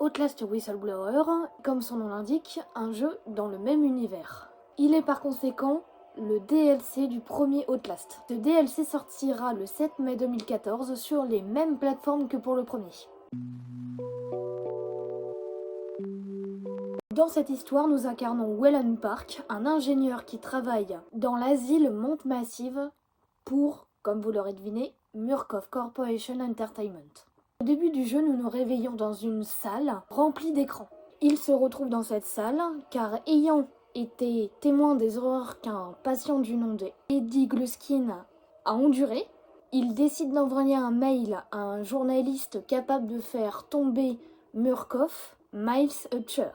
Outlast Whistleblower, comme son nom l'indique, un jeu dans le même univers. Il est par conséquent le DLC du premier Outlast. Ce DLC sortira le 7 mai 2014 sur les mêmes plateformes que pour le premier. Dans cette histoire, nous incarnons Whelan Park, un ingénieur qui travaille dans l'asile Mount Massive pour, comme vous l'aurez deviné, Murkoff Corporation Entertainment. Au début du jeu, nous nous réveillons dans une salle remplie d'écrans. Il se retrouve dans cette salle car, ayant été témoin des horreurs qu'un patient du nom de Eddie Gluskin a enduré, il décide d'envoyer un mail à un journaliste capable de faire tomber Murkoff, Miles Hutcher.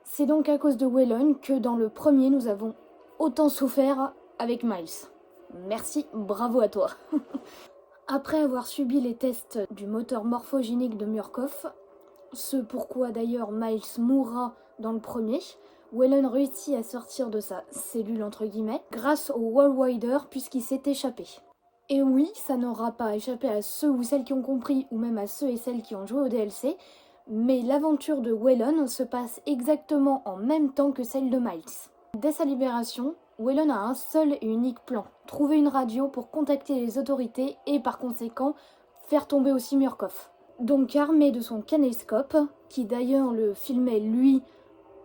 C'est donc à cause de Whelan que dans le premier nous avons autant souffert avec Miles. Merci, bravo à toi. Après avoir subi les tests du moteur morphogénique de Murkoff, ce pourquoi d'ailleurs Miles mourra dans le premier, Whelan réussit à sortir de sa cellule entre guillemets grâce au Wallwider puisqu'il s'est échappé. Et oui, ça n'aura pas échappé à ceux ou celles qui ont compris ou même à ceux et celles qui ont joué au DLC, mais l'aventure de Whelan se passe exactement en même temps que celle de Miles. Dès sa libération, Whelan a un seul et unique plan, trouver une radio pour contacter les autorités et par conséquent faire tomber aussi Murkoff. Donc armé de son caméscope, qui d'ailleurs le filmait lui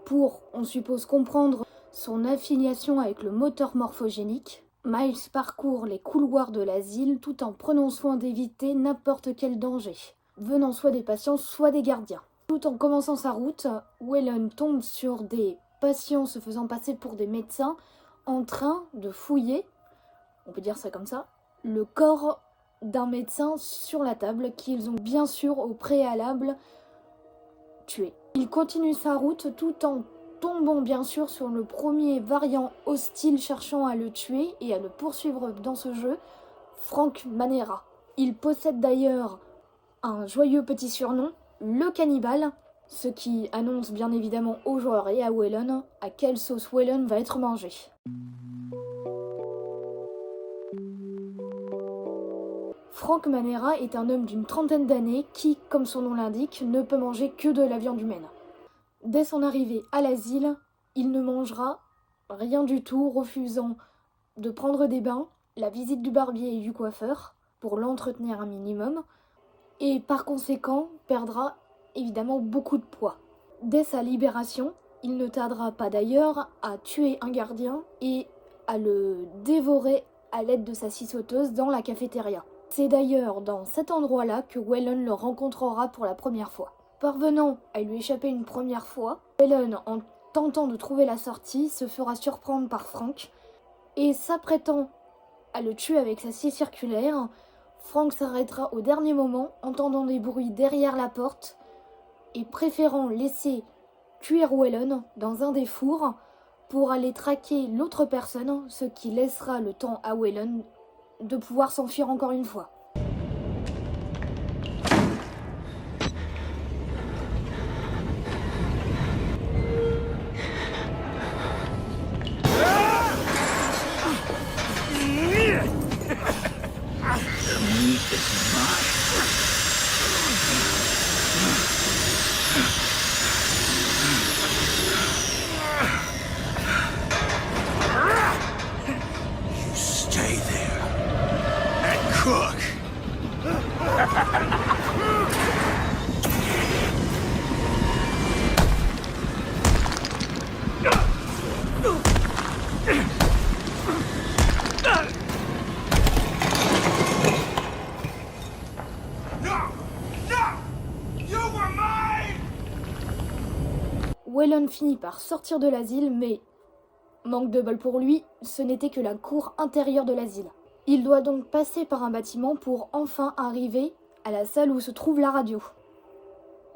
pour, on suppose, comprendre son affiliation avec le moteur morphogénique, Miles parcourt les couloirs de l'asile tout en prenant soin d'éviter n'importe quel danger, venant soit des patients, soit des gardiens. Tout en commençant sa route, Whelan tombe sur des patients se faisant passer pour des médecins en train de fouiller, on peut dire ça comme ça, le corps d'un médecin sur la table qu'ils ont bien sûr au préalable tué. Il continue sa route tout en tombant bien sûr sur le premier variant hostile cherchant à le tuer et à le poursuivre dans ce jeu, Frank Manera. Il possède d'ailleurs un joyeux petit surnom, le cannibale, ce qui annonce bien évidemment aux joueurs et à Whelan à quelle sauce Whelan va être mangé. Frank Manera est un homme d'une trentaine d'années qui, comme son nom l'indique, ne peut manger que de la viande humaine. Dès son arrivée à l'asile, il ne mangera rien du tout, refusant de prendre des bains, la visite du barbier et du coiffeur, pour l'entretenir un minimum, et par conséquent perdra évidemment beaucoup de poids. Dès sa libération, il ne tardera pas d'ailleurs à tuer un gardien et à le dévorer à l'aide de sa scie sauteuse dans la cafétéria. C'est d'ailleurs dans cet endroit-là que Whelan le rencontrera pour la première fois. Parvenant à lui échapper une première fois, Whelan, en tentant de trouver la sortie, se fera surprendre par Frank et s'apprêtant à le tuer avec sa scie circulaire, Frank s'arrêtera au dernier moment, entendant des bruits derrière la porte et préférant laisser cuire Whelan dans un des fours pour aller traquer l'autre personne, ce qui laissera le temps à Whelan de pouvoir s'enfuir encore une fois. Stay there and cook. Whelan finit par sortir de l'asile, mais, manque de bol pour lui, ce n'était que la cour intérieure de l'asile. Il doit donc passer par un bâtiment pour enfin arriver à la salle où se trouve la radio.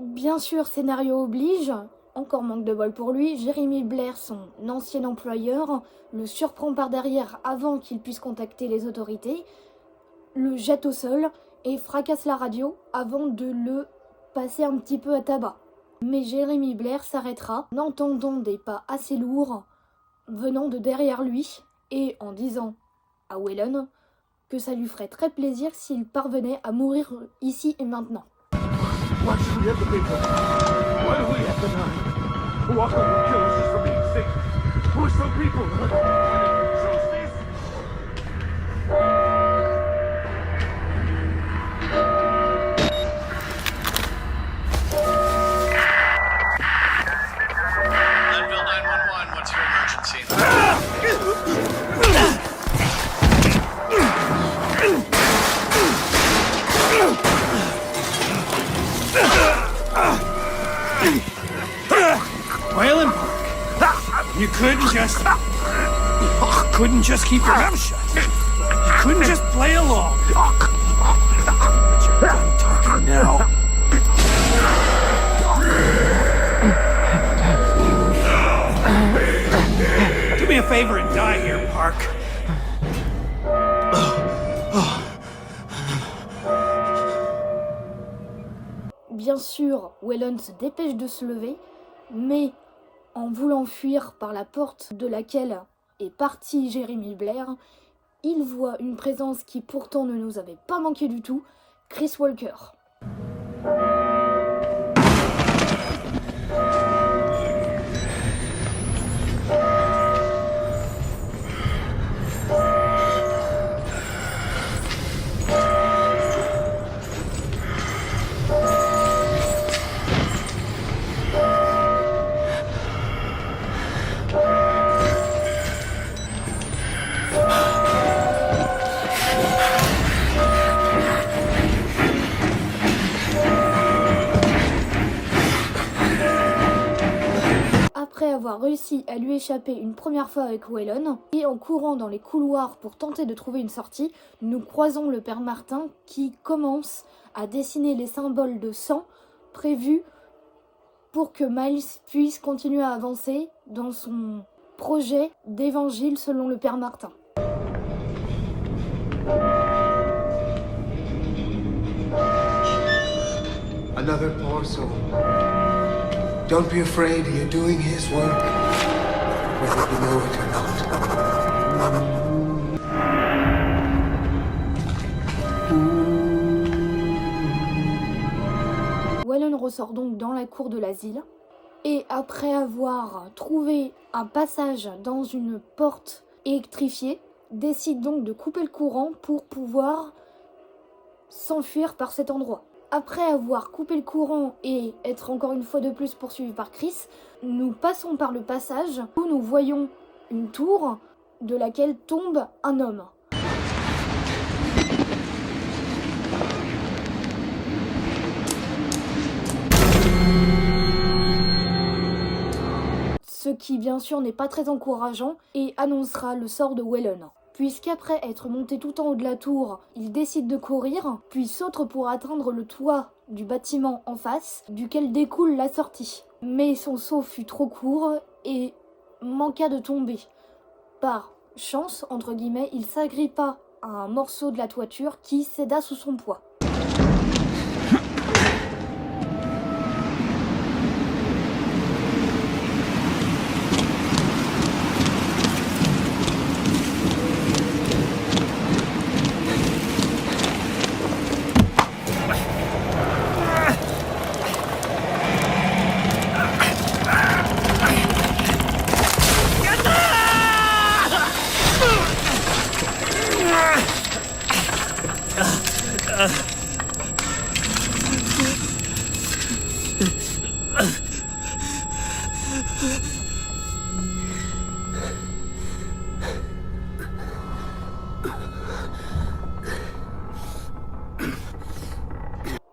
Bien sûr, scénario oblige, encore manque de bol pour lui, Jeremy Blair, son ancien employeur, le surprend par derrière avant qu'il puisse contacter les autorités, le jette au sol et fracasse la radio avant de le passer un petit peu à tabac. Mais Jeremy Blair s'arrêtera en entendant des pas assez lourds venant de derrière lui et en disant à Whelan que ça lui ferait très plaisir s'il parvenait à mourir ici et maintenant. Watch the people. benign. Walker will kill us just for being sick. We're some people. Why did you choose this? Leadville 911, what's your emergency? Wayland Park. You couldn't just keep your mouth shut. You couldn't just play along. But you're done talking now. Do me a favor and die here, Park. Bien sûr, Whelan se dépêche de se lever, mais en voulant fuir par la porte de laquelle est parti Jeremy Blair, il voit une présence qui pourtant ne nous avait pas manqué du tout, Chris Walker. Après avoir réussi à lui échapper une première fois avec Whelan, et en courant dans les couloirs pour tenter de trouver une sortie, nous croisons le père Martin qui commence à dessiner les symboles de sang prévus pour que Miles puisse continuer à avancer dans son projet d'évangile selon le père Martin. Another poor soul. Don't be afraid, you're doing his work, whether you know it or not. Whelan ressort donc dans la cour de l'asile, et après avoir trouvé un passage dans une porte électrifiée, décide donc de couper le courant pour pouvoir s'enfuir par cet endroit. Après avoir coupé le courant et être encore une fois de plus poursuivi par Chris, nous passons par le passage où nous voyons une tour de laquelle tombe un homme. Ce qui bien sûr n'est pas très encourageant et annoncera le sort de Whelan. Puisqu'après être monté tout en haut de la tour, il décide de courir, puis saute pour atteindre le toit du bâtiment en face, duquel découle la sortie. Mais son saut fut trop court et manqua de tomber. Par chance, entre guillemets, il s'agrippa à un morceau de la toiture qui céda sous son poids.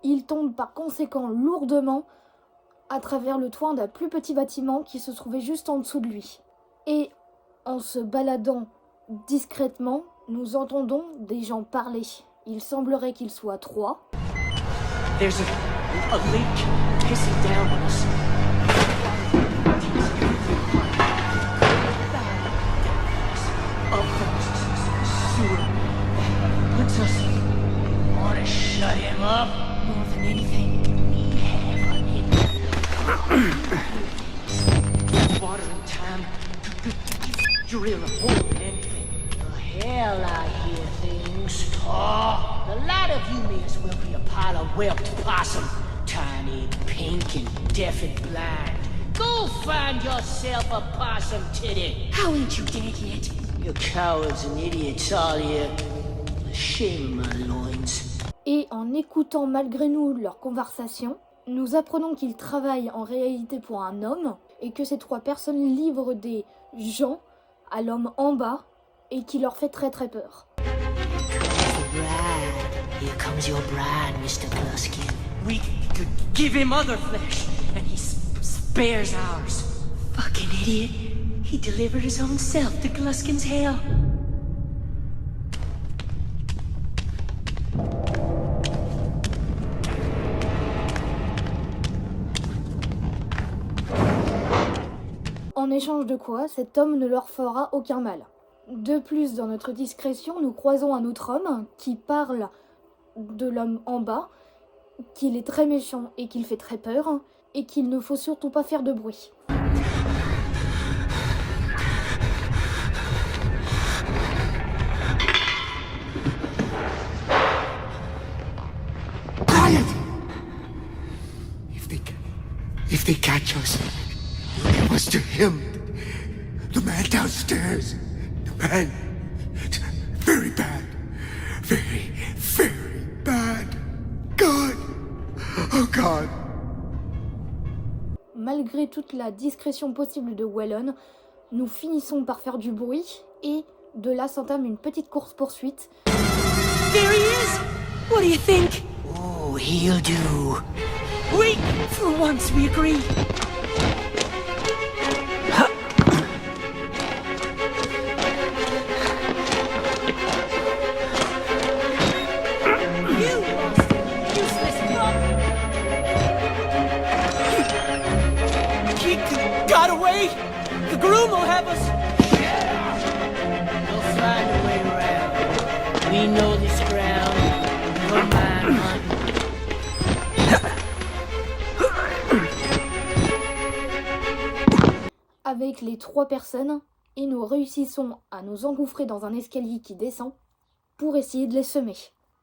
Il tombe par conséquent lourdement à travers le toit d'un plus petit bâtiment qui se trouvait juste en dessous de lui. Et en se baladant discrètement, nous entendons des gens parler. Il semblerait qu'ils soient 3. There's a leak pissing down on us. Up the sewer. Puts us. Wanna shut him up more than anything we have on him. Water and time. Drill a hole in anything. The hell I hear things. Oh, the lot of you may as well be a pile of whelped possum. Tiny, pink, and deaf and blind. Go find yourself a possum titty. How ain't you dead yet? You cowards and idiots all here. Shame my loins. Et en écoutant malgré nous leur conversation, nous apprenons qu'ils travaillent en réalité pour un homme et que ces 3 personnes livrent des gens à l'homme en bas et qui leur fait très très peur. Bride. Here comes your bride, Mr. Gluskin. We could give him other flesh, and he spares ours. Fucking idiot. He delivered his own self to Gluskin's hell. En échange de quoi, cet homme ne leur fera aucun mal. De plus, dans notre discrétion, nous croisons un autre homme qui parle de l'homme en bas, qu'il est très méchant et qu'il fait très peur, et qu'il ne faut surtout pas faire de bruit. Quiet! If they catch us, give us to him. The man downstairs. The man. Very bad. Very, very bad. God. Oh God. Malgré toute la discrétion possible de Whelan, nous finissons par faire du bruit et de là s'entame une petite course-poursuite. There he is! What do you think? Oh, he'll do. Wait! For once we agree. You useless fuck! He got away! The groom will have us! We'll find a way around. We know this ground. You're mine, hunting. Avec les 3 personnes, et nous réussissons à nous engouffrer dans un escalier qui descend pour essayer de les semer.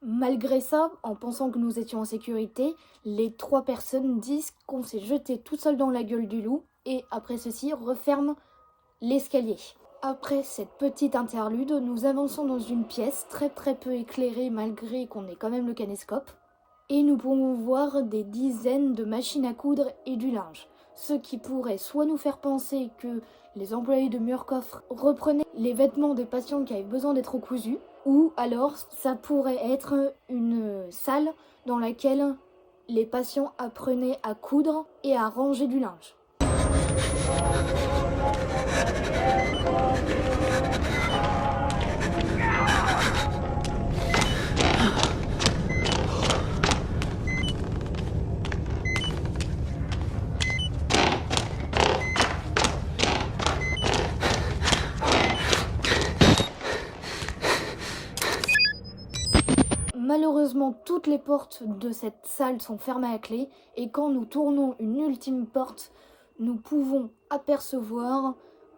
Malgré ça, en pensant que nous étions en sécurité, les 3 personnes disent qu'on s'est jeté tout seul dans la gueule du loup et après ceci referment l'escalier. Après cette petite interlude, nous avançons dans une pièce très peu éclairée malgré qu'on ait quand même le caméscope et nous pouvons voir des dizaines de machines à coudre et du linge. Ce qui pourrait soit nous faire penser que les employés de Murkoff reprenaient les vêtements des patients qui avaient besoin d'être recousus, ou alors ça pourrait être une salle dans laquelle les patients apprenaient à coudre et à ranger du linge. Malheureusement, toutes les portes de cette salle sont fermées à clé et quand nous tournons une ultime porte, nous pouvons apercevoir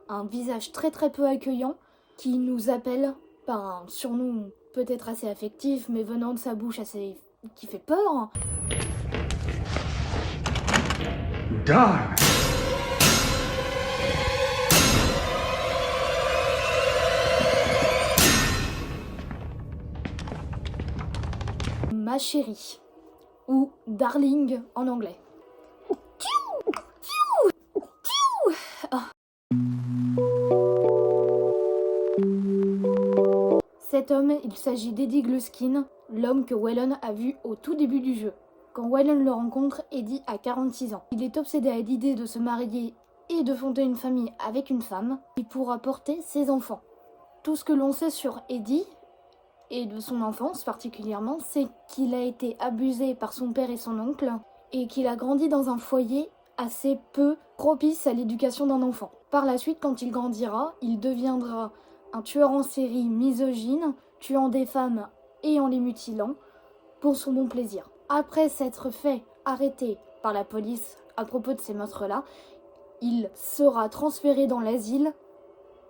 un visage très peu accueillant qui nous appelle par un surnom peut-être assez affectif mais venant de sa bouche assez qui fait peur. Die! Ma chérie, ou Darling en anglais. Cet homme, il s'agit d'Eddie Gluskin, l'homme que Whelan a vu au tout début du jeu. Quand Whelan le rencontre, Eddie a 46 ans. Il est obsédé à l'idée de se marier et de fonder une famille avec une femme qui pourra porter ses enfants. Tout ce que l'on sait sur Eddie, et de son enfance particulièrement, c'est qu'il a été abusé par son père et son oncle et qu'il a grandi dans un foyer assez peu propice à l'éducation d'un enfant. Par la suite, quand il grandira, il deviendra un tueur en série misogyne, tuant des femmes et en les mutilant pour son bon plaisir. Après s'être fait arrêter par la police à propos de ces meurtres-là, il sera transféré dans l'asile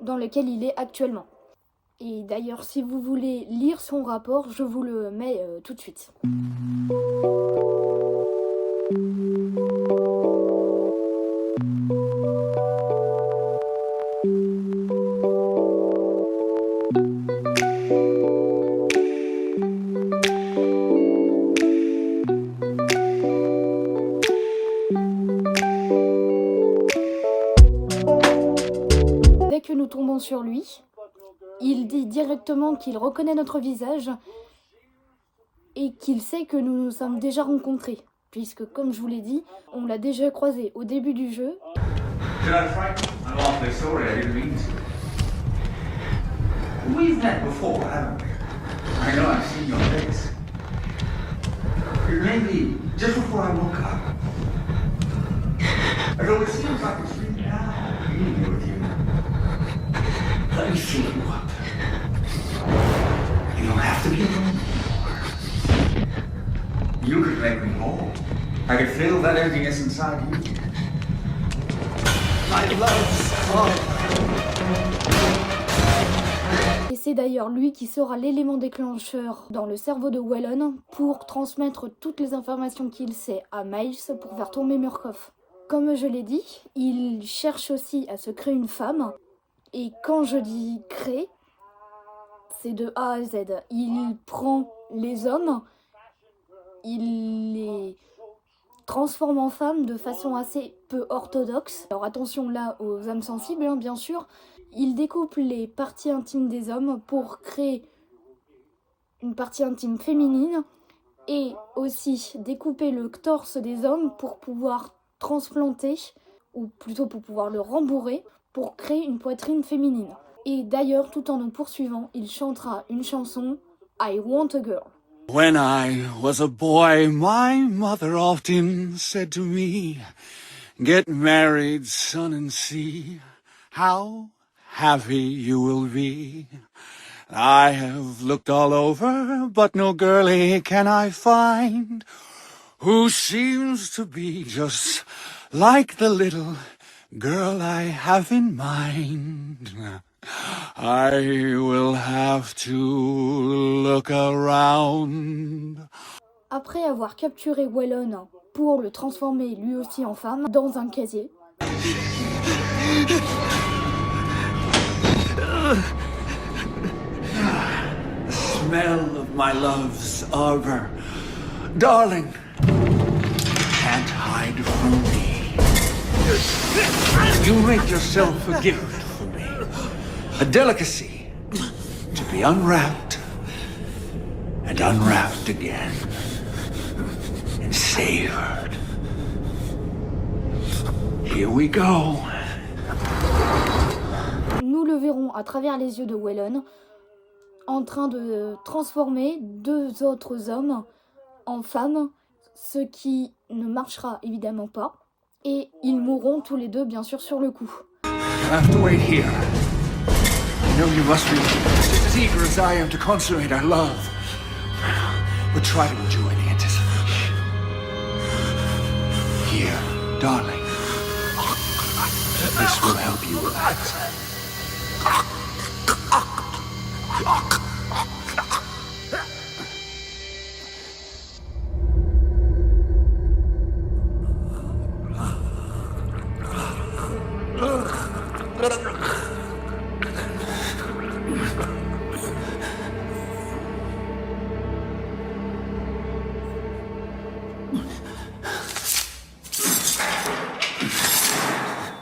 dans lequel il est actuellement. Et d'ailleurs, si vous voulez lire son rapport, je vous le mets tout de suite. directement sur lui. Il dit directement qu'il reconnaît notre visage et qu'il sait que nous nous sommes déjà rencontrés. Puisque, comme je vous l'ai dit, on l'a déjà croisé au début du jeu. General Frank, I'm awfully sorry, I didn't mean to. We've met before, haven't we? I know I've seen your face. Maybe just before I woke up. Although it seems like it's really now meeting with you. Let me fill you up. You don't have to be alone anymore. You could make me whole. I could feel that emptiness inside you. My love's Et c'est d'ailleurs lui qui sera l'élément déclencheur dans le cerveau de Whelan pour transmettre toutes les informations qu'il sait à Miles pour faire tomber Murkoff. Comme je l'ai dit, il cherche aussi à se créer une femme. Et quand je dis créer, c'est de A à Z. Il prend les hommes, il les transforme en femmes de façon assez peu orthodoxe. Alors attention là aux âmes sensibles, hein, bien sûr. Il découpe les parties intimes des hommes pour créer une partie intime féminine et aussi découper le torse des hommes pour pouvoir transplanter, ou plutôt pour pouvoir le rembourrer, pour créer une poitrine féminine. Et d'ailleurs, tout en nous poursuivant, il chantera une chanson « I Want a Girl ». When I was a boy, my mother often said to me, "Get married, son, and see how happy you will be." I have looked all over, but no girlie can I find who seems to be just like the little girl I have in mind. I will have to look around. Après avoir capturé Whelan pour le transformer lui aussi en femme dans un casier, The smell of my love's arbor. Darling, can't hide from me. You make yourself a gift for me. A delicacy to be unwrapped and unwrapped again and savored. Here we go. nous le verrons à travers les yeux de Whelan en train de transformer deux autres hommes en femmes, ce qui ne marchera évidemment pas. Et ils mourront tous les deux, bien sûr, sur le coup. You'll have to wait here. I know you must be just as eager as I am to consummate our love. But try to enjoy the anticipation. Here, darling. This will help you relax.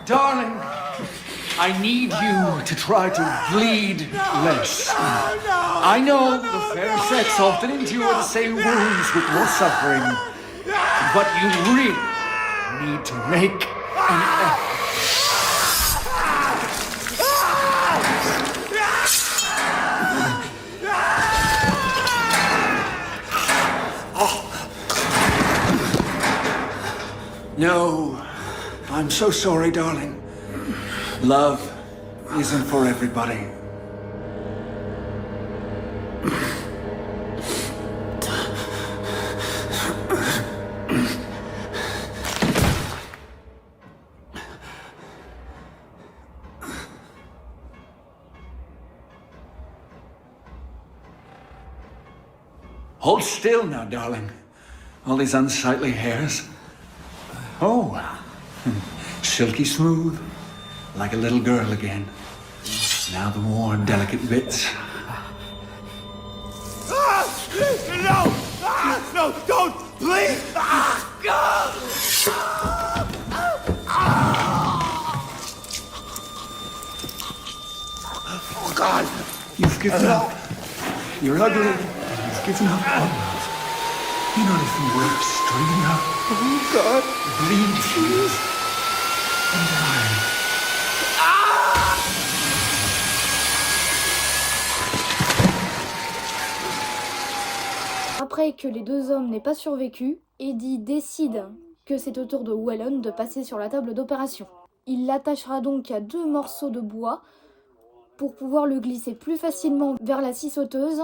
Darling, I need you to try to bleed less. I know the fair sex often endure the same wounds with more suffering, but you really need to make an effort. No, I'm so sorry, darling. Love isn't for everybody. Hold still now, darling. All these unsightly hairs. Oh, silky smooth, like a little girl again. Now the more delicate bits. No! No, don't! Please! God! You've given up. You're ugly. You've given up on love. You're not even worth stringing up. Oh, God. Bleed you. And die. Après que les deux hommes n'aient pas survécu, Eddie décide que c'est au tour de Whelan de passer sur la table d'opération. Il l'attachera donc à 2 morceaux de bois pour pouvoir le glisser plus facilement vers la scie sauteuse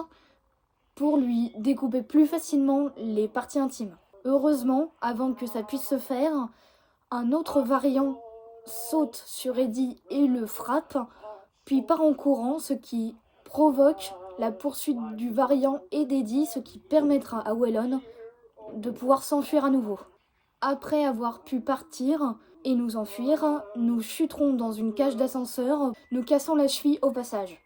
pour lui découper plus facilement les parties intimes. Heureusement, avant que ça puisse se faire, un autre variant saute sur Eddie et le frappe, puis part en courant, ce qui provoque la poursuite du variant et d'Eddie, ce qui permettra à Whelan de pouvoir s'enfuir à nouveau. Après avoir pu partir et nous enfuir, nous chuterons dans une cage d'ascenseur, nous cassant la cheville au passage.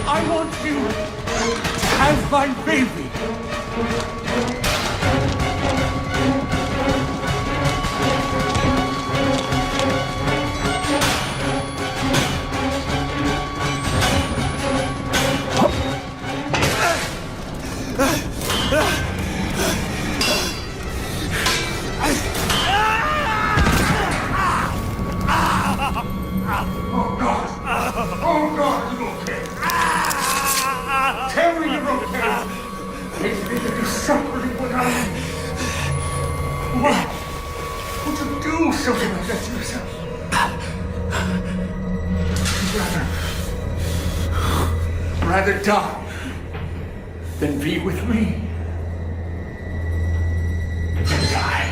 I want you to have my baby. Oh, God, you okay? Tell me you're okay. It's me that is suffering what I... What? Would you do something like that to yourself? Rather die than be with me. Than die.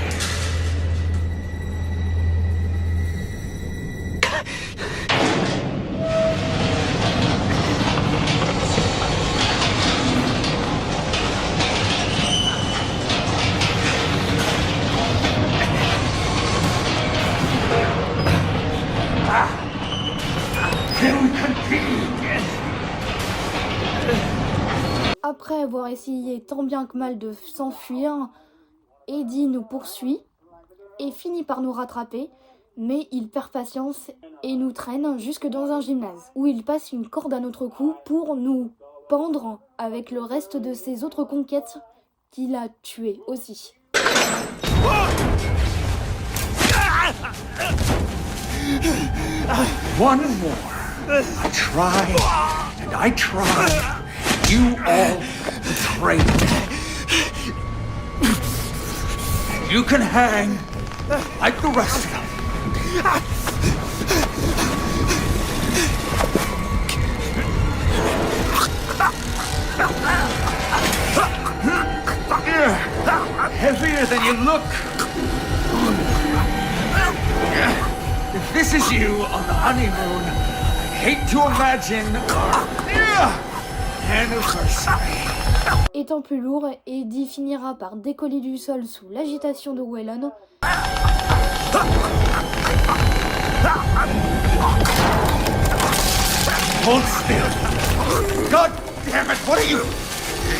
Après avoir essayé tant bien que mal de s'enfuir, Eddie nous poursuit et finit par nous rattraper, mais il perd patience et nous traîne jusque dans un gymnase, où il passe une corde à notre cou pour nous pendre avec le reste de ses autres conquêtes qu'il a tuées aussi. One more. I tried, and I tried. You all betrayed me. You can hang like the rest of them. Heavier than you look. If this is you on the honeymoon, I hate to imagine our anniversary. Étant plus lourd, Eddie finira par décoller du sol sous l'agitation de Whelan. Hold still. God damn it, what are you?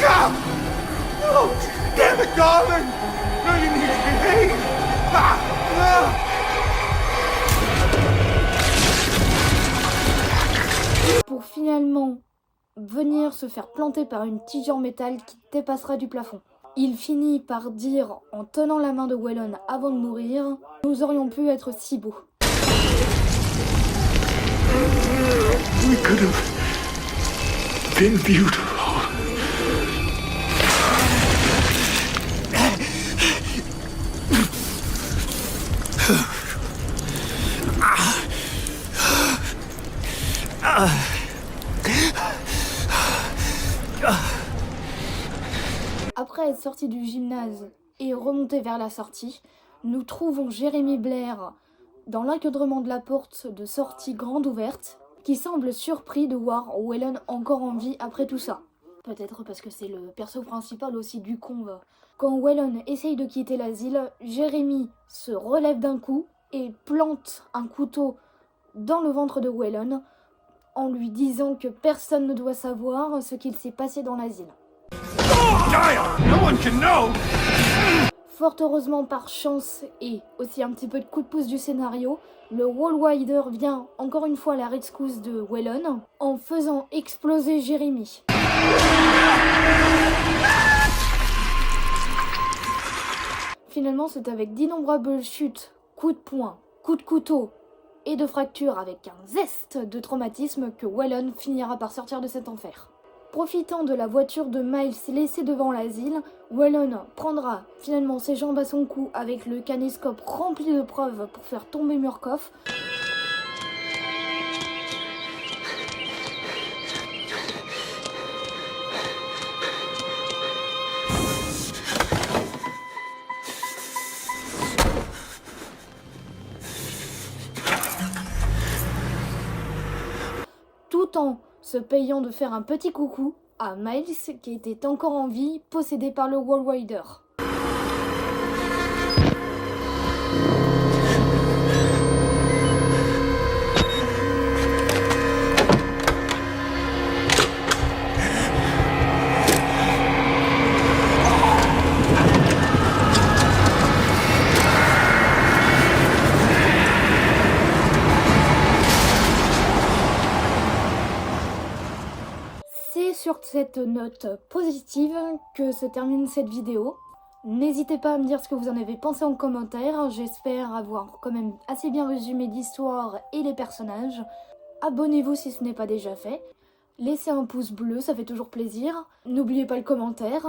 God! No! Damn it, darling! No, you need to behave! Pour finalement venir se faire planter par une tige en métal qui dépassera du plafond. Il finit par dire, en tenant la main de Whelan avant de mourir, « Nous aurions pu être si beaux. » We could have been beautiful. Après être sorti du gymnase et remonté vers la sortie, nous trouvons Jérémy Blair dans l'encadrement de la porte de sortie grande ouverte, qui semble surpris de voir Whelan encore en vie après tout ça. Peut-être parce que c'est le perso principal aussi du conve. Quand Whelan essaye de quitter l'asile, Jérémy se relève d'un coup et plante un couteau dans le ventre de Waylon en lui disant que personne ne doit savoir ce qu'il s'est passé dans l'asile. No one can know! Fort heureusement, par chance et aussi un petit peu de coup de pouce du scénario, le Walrider vient encore une fois à la rescousse de Waylon en faisant exploser Jeremy. Finalement, c'est avec d'innombrables chutes, coups de poing, coups de couteau et de fractures avec un zeste de traumatisme que Waylon finira par sortir de cet enfer. Profitant de la voiture de Miles laissée devant l'asile, Waylon prendra finalement ses jambes à son cou avec le caméscope rempli de preuves pour faire tomber Murkoff. Tout en se payant de faire un petit coucou à Miles qui était encore en vie, possédé par le Walrider. C'est sur cette note positive que se termine cette vidéo. N'hésitez pas à me dire ce que vous en avez pensé en commentaire. J'espère avoir quand même assez bien résumé l'histoire et les personnages. Abonnez-vous si ce n'est pas déjà fait. Laissez un pouce bleu, ça fait toujours plaisir. N'oubliez pas le commentaire.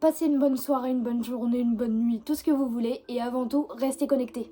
Passez une bonne soirée, une bonne journée, une bonne nuit, tout ce que vous voulez. Et avant tout, restez connectés.